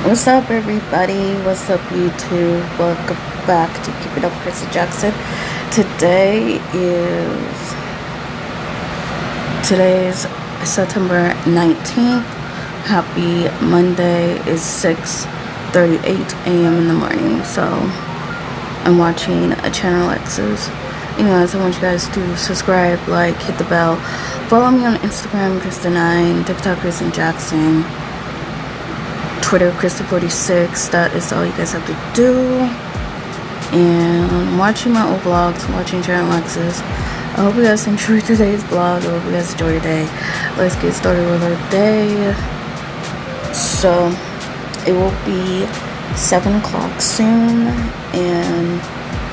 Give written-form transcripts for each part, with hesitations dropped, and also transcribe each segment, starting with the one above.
What's up, everybody? What's up, YouTube? Welcome back to Keep It Up, Chrissy Jackson. Today's September 19th. Happy Monday. It's 6:38 a.m. in the morning. So I'm watching a channel X's. Anyways, I want you guys to subscribe, like, hit the bell. Follow me on Instagram, Krista9, TikTok, Kristen Jackson. Twitter, Krista46. That is all you guys have to do. And I'm watching my old vlogs, watching channel Alexis. I hope you guys enjoyed today's vlog. I hope you guys enjoyed your day. Let's get started with our day. So it will be 7 o'clock soon, and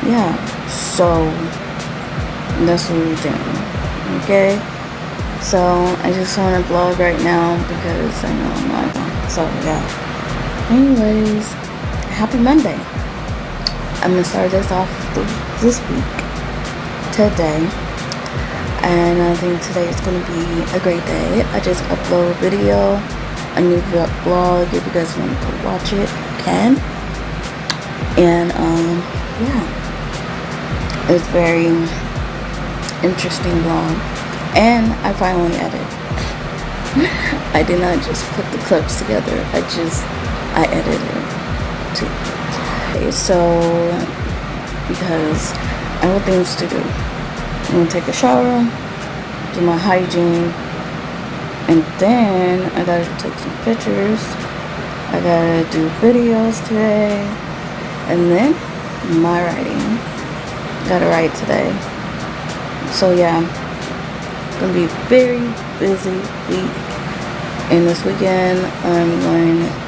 yeah, so that's what we're doing. Okay, so I just want to vlog right now because I know I'm not. So yeah. Anyways, happy Monday. I'm gonna start this off this week today, and I think today is gonna be a great day. I just upload a video, a new vlog. If you guys want to go watch it, you can. And yeah, it's very interesting vlog, and I finally edited. I did not just put the clips together. I edited it too. Okay, so because I have things to do. I'm gonna take a shower, do my hygiene, and then I gotta take some pictures. I gotta do videos today, and then my writing. Gotta write today. So yeah, gonna be very busy week. And this weekend I'm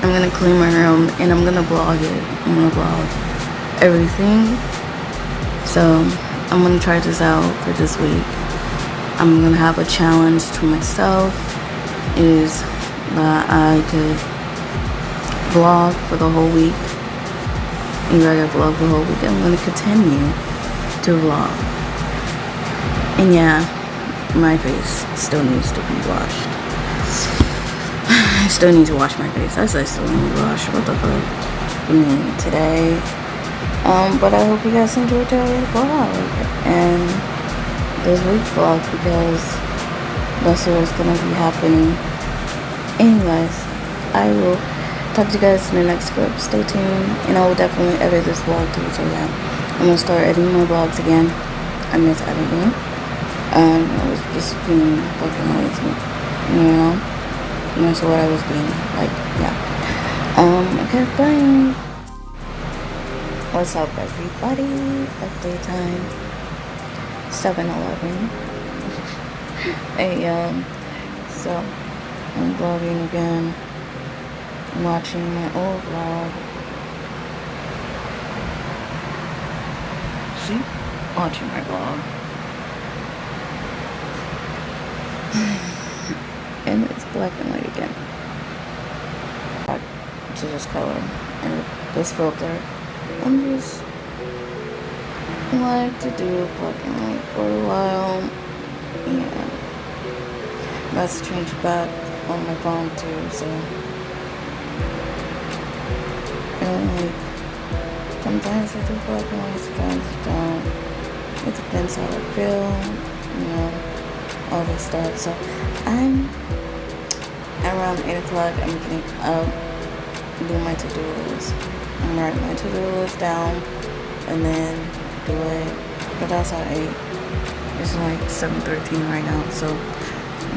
gonna clean my room and I'm gonna vlog it. I'm gonna vlog everything. So I'm gonna try this out for this week. I'm gonna have a challenge to myself, is that I could vlog for the whole week. Either I gotta vlog for the whole week. I'm gonna continue to vlog. And yeah, my face still needs to be washed. I still need to wash my face. I said I still need to wash. What the fuck? I mean, today. But I hope you guys enjoyed today's vlog and this week's vlog, because that's what's gonna be happening. Anyways, I will talk to you guys in the next clip. Stay tuned, and I will definitely edit this vlog too. So yeah, I'm gonna start editing my vlogs again. I miss editing. I was just being fucking lazy, you know. And that's what I was being like. Yeah. Okay, bye. What's up, everybody? Update time. 7:11 a.m. So I'm vlogging again. I'm watching my old vlog. See? Watching my vlog. And it's black and white again. Back to this color and this filter. I'm just like to do black and white for a while. Yeah. That's changed back on my phone too, so sometimes I do black and white, sometimes I don't. It depends how I feel, all this stuff. So I'm around 8 o'clock. I'm getting up, do my to-do list. I'm writing my to-do list down and then do it. But that's how 8. It's like 7:13 right now. So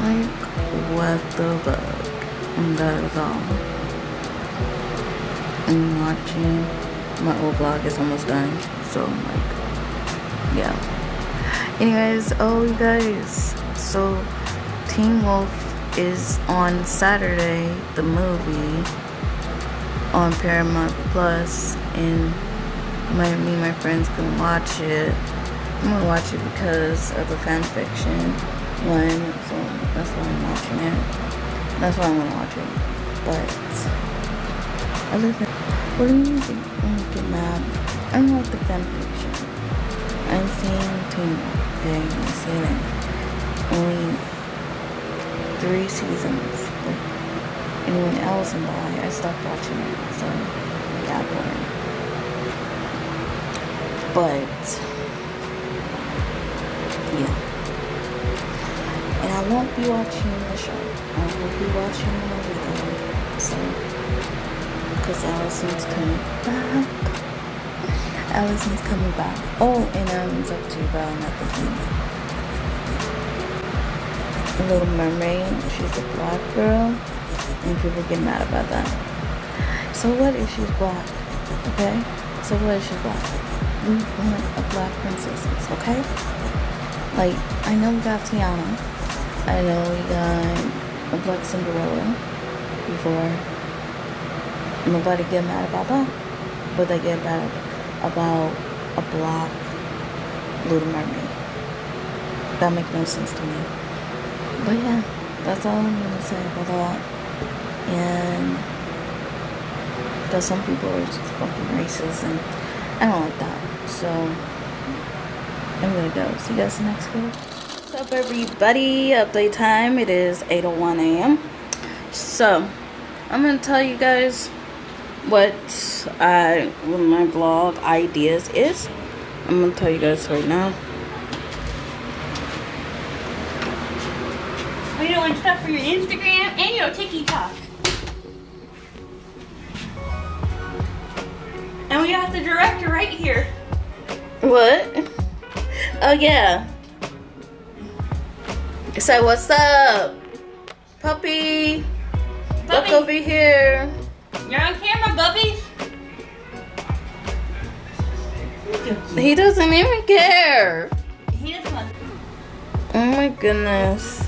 like, what the fuck? And that is all. I'm watching my old vlog is almost done. So like, yeah. Anyways, you guys. So Teen Wolf is on Saturday, the movie, on Paramount Plus, and me and my friends can watch it. I'm gonna watch it because of the fan fiction one, so that's why I'm watching it. That's why I'm gonna watch it. But other than, what do you think? I'm getting mad. I don't like the fan fiction. I've seen Teen Wolf. Okay, I've seen it. Only 3 seasons. Like, And when Allison died, I stopped watching it. So, yeah, boring. But, yeah. And I won't be watching the show. I will be watching the movie though. So, because Allison's coming back. Allison's coming back. Oh, and I was up to about another thing. The Little Mermaid. She's a black girl. And people get mad about that. So what if she's black? Okay? So what if she's black? We want a black princess, okay? Like, I know we got Tiana. I know we got a black Cinderella before. Nobody get mad about that. But they get mad about a black Little Mermaid. That makes no sense to me. But yeah, that's all I'm gonna say about that. And because some people are just fucking racist and I don't like that. So I'm gonna go. See you guys next video. What's up everybody? Update time. It is 8:01 a.m. So I'm gonna tell you guys what my vlog ideas is. I'm gonna tell you guys right now. We're doing stuff for your Instagram and your TikTok. And we got the director right here. What? Oh yeah. So what's up? Puppy. Look over here. You're on camera, Bubby. He doesn't even care. He doesn't want. Oh my goodness.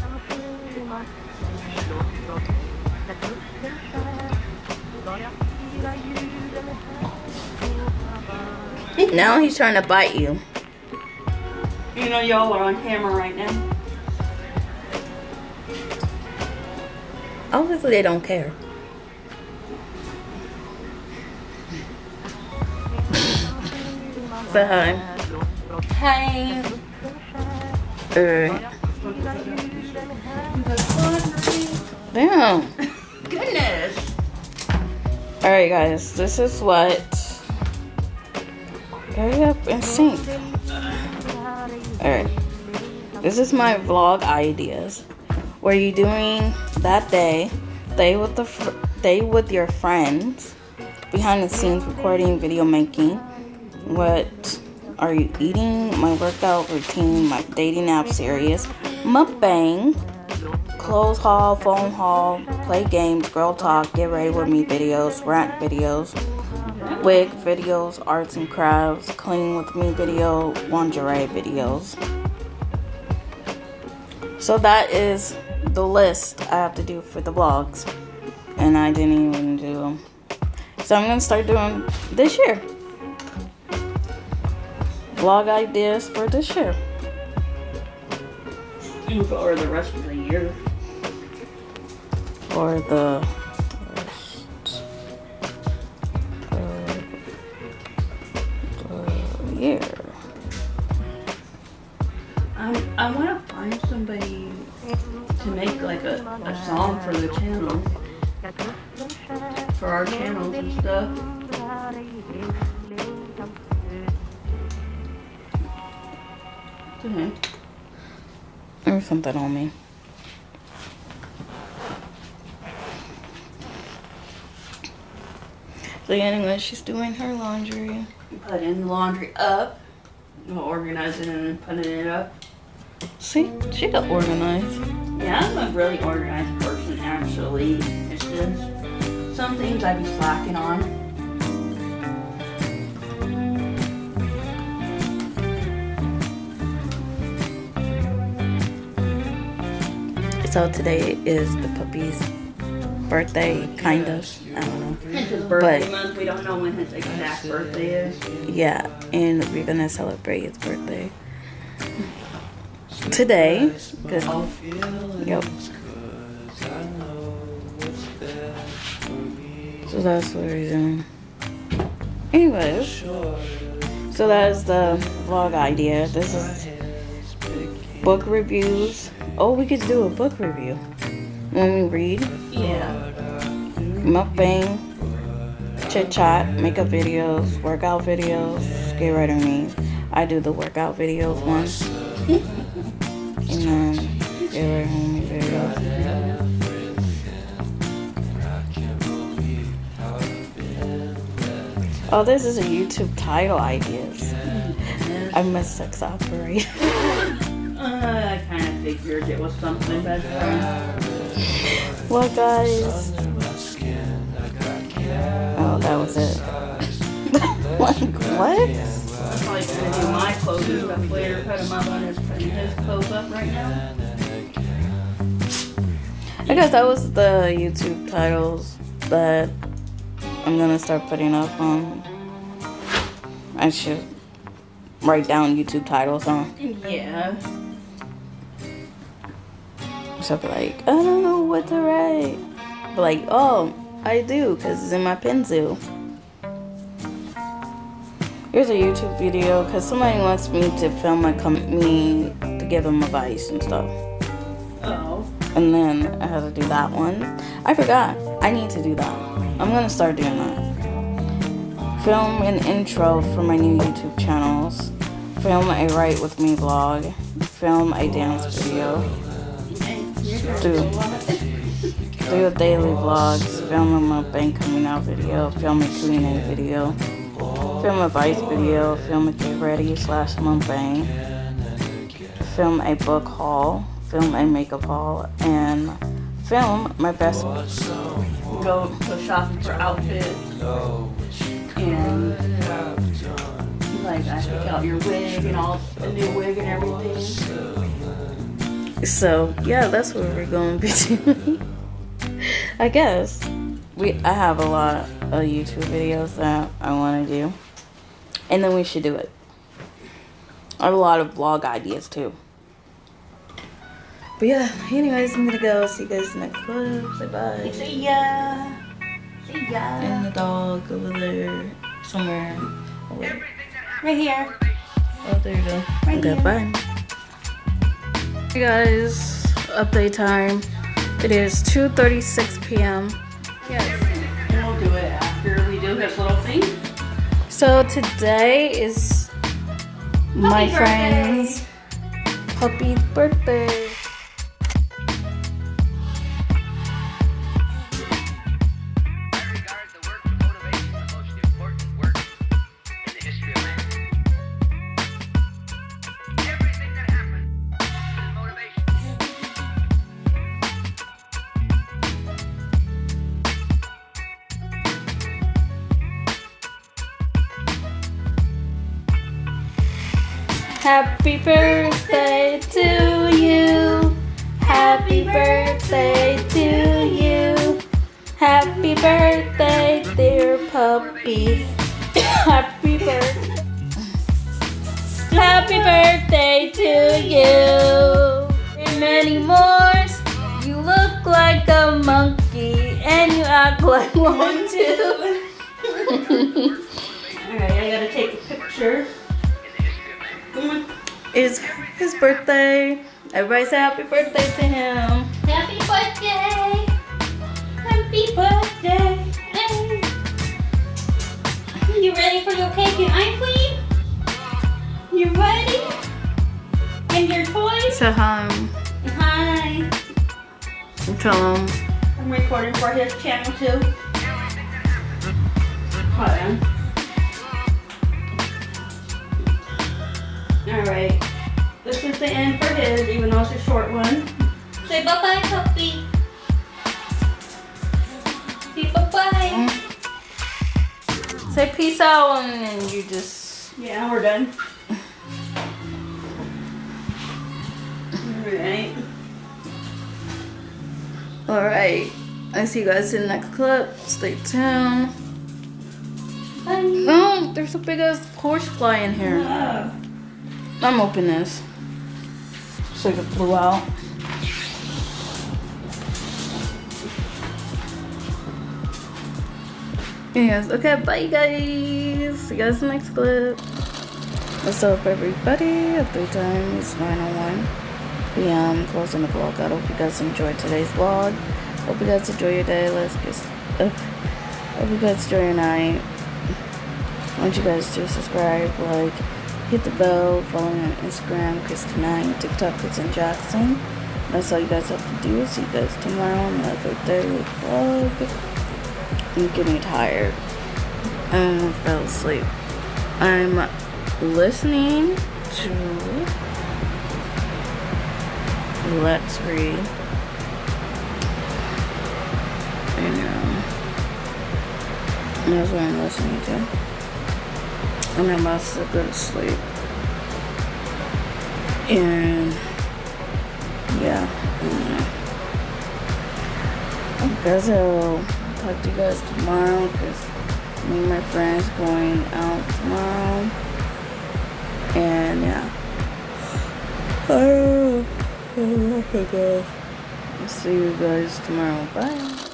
Now he's trying to bite you. You know y'all are on camera right now. Obviously they don't care. Say hi. Hey. Alright. Damn. Goodness. Alright guys, this is what. Hurry up and sync. Alright. This is my vlog ideas. Where you doing that day with your friends, behind the scenes recording, video making. What are you eating? My workout routine, my dating app series, mukbang, clothes haul, phone haul, play games, girl talk, get ready with me videos, rant videos, wig videos, arts and crafts, clean with me video, lingerie videos. So that is the list I have to do for the vlogs, and I didn't even do them. So I'm gonna start doing this year. Vlog ideas for this year. Or the rest of the year. For the rest of the year. I want to find somebody to make like a song for the channel. For our channels and stuff. Okay. There's something on me. So anyway, she's doing her laundry. Putting the laundry up. We'll organize it and then putting it up. See, she got organized. Yeah, I'm a really organized person actually. It's just some things I be slacking on. So today is the puppy's birthday, kind of. I don't know. It's his birthday month. We don't know when his exact birthday is. Yeah, and we're gonna celebrate his birthday today. Cause, yep. So that's the reason. Anyways, so that's the vlog idea. This is book reviews. Oh, we could do a book review when we read. Yeah. mukbang, chit chat, makeup videos, workout videos. Get rid of me. I do the workout videos once. And then get rid of me videos. Oh, this is a YouTube title ideas. I'm a sex operator. I kind of figured it was something, best friend. What, guys? Oh, that was it. Like, what? I'm probably going to do my clothes up later, put him up on his clothes up right now. I guess that was the YouTube titles that I'm gonna start putting up on. I should write down YouTube titles, huh? Yeah. So I'll be like, I don't know what to write. But like, oh, I do, because it's in my pencil. Here's a YouTube video, because somebody wants me to film my company to give them advice and stuff. Oh. And then I had to do that one. I forgot. I need to do that. I'm gonna start doing that. Film an intro for my new YouTube channels. Film a Write With Me vlog. Film a dance video. Do a daily vlogs. Film a mukbang coming out video. Film a Q&A video. Film a advice video. Film a get ready / mukbang. Film a book haul. Film a makeup haul. And film my best. Go shopping for outfits. And like I pick out your wig and all the new wig and everything. So yeah, that's what we're going to be doing. I guess I have a lot of YouTube videos that I want to do, and then we should do it. I have a lot of vlog ideas too. But yeah, anyways, I'm gonna go. See you guys next vlog. Say bye. See ya. See ya. And the dog over there somewhere. Oh, wait. Right here. Oh, there you go. Right Okay, here. bye. Hey guys, update time. It is 2:36 p.m. Yes. And we'll do it after we do this little thing. So today is my friend's puppy's birthday. Happy birthday to you. Happy birthday to you. Happy birthday, dear puppy. Happy birthday. Happy birthday to you. And many more. You look like a monkey and you act like one too. Alright, I gotta take a picture. It's his birthday. Everybody say happy birthday to him. Happy birthday! Happy birthday! Hey. You ready for your cake and ice cream? You ready? And your toys? Say hi. Hi. Tell him. I'm recording for his channel too. Hold on. Alright. This is the end for his, even though it's a short one. Say bye-bye, puppy. Say bye-bye. Say peace out and then you just... Yeah, we're done. Alright. Alright. I'll see you guys in the next clip. Stay tuned. Bye. No, there's a big ass horsefly in here. I'm opening this. So it flew out. Yes, okay, bye guys. See you guys in the next clip. What's up everybody? Update time is 9:01 p.m. Closing the vlog. I hope you guys enjoyed today's vlog. Hope you guys enjoy your day. Hope you guys enjoy your night. I want you guys to subscribe, like, hit the bell, follow me on Instagram, Christy9, TikTok, Kristen Jackson. That's all you guys have to do. See you guys tomorrow on another daily vlog. I'm getting tired. I fell asleep. I'm listening to Let's Read. That's what I'm listening to. And I'm about to go to sleep. And yeah. I guess I'll talk to you guys tomorrow because me and my friends going out tomorrow. And yeah. I'll see you guys tomorrow. Bye.